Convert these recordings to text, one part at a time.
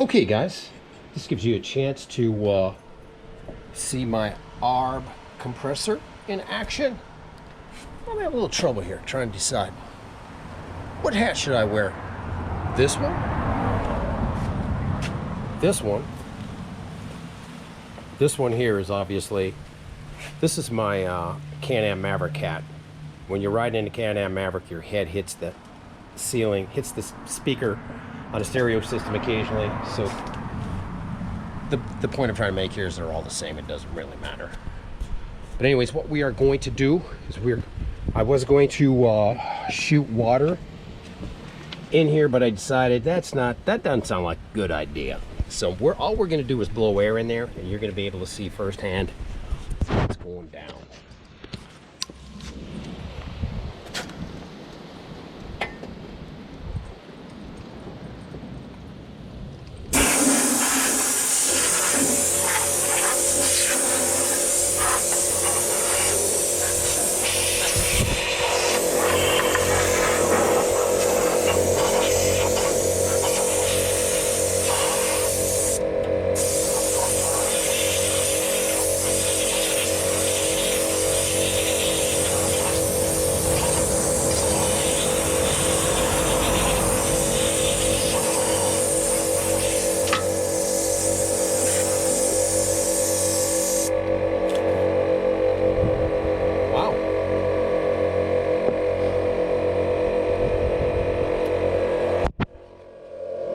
Okay guys, this gives you a chance to see my ARB compressor in action. I'm having a little trouble here trying to decide what hat should I wear. This one? This one? This one here is obviously, this is my Can-Am Maverick hat. When you're riding in a Can-Am Maverick, your head hits the ceiling, hits the speaker on a stereo system occasionally. So the point I'm trying to make here is they're all the same. It doesn't really matter. But anyways, what we are going to do is I was going to shoot water in here, but I decided that doesn't sound like a good idea. So all we're going to do is blow air in there, and you're going to be able to see firsthand what's going down.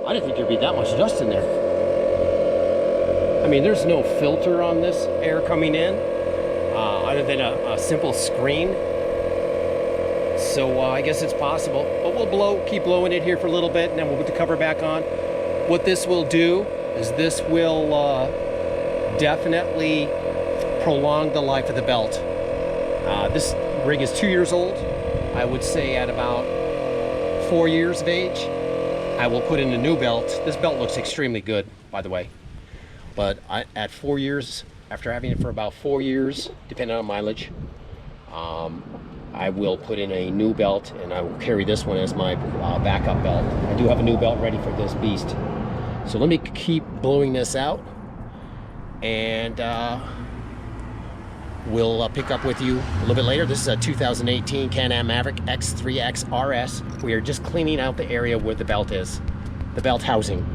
I didn't think there'd be that much dust in there. I mean, there's no filter on this air coming in, other than a simple screen. So I guess it's possible. But we'll keep blowing it here for a little bit, and then we'll put the cover back on. What this will do is this will definitely prolong the life of the belt. This rig is 2 years old. I would say at about 4 years of age, I will put in a new belt. This belt looks extremely good, by the way. But at 4 years, after having it for about 4 years, depending on mileage, I will put in a new belt, and I will carry this one as my backup belt. I do have a new belt ready for this beast. So let me keep blowing this out, and we'll pick up with you a little bit later. This is a 2018 Can-Am Maverick X3XRS. We are just cleaning out the area where the belt is, the belt housing.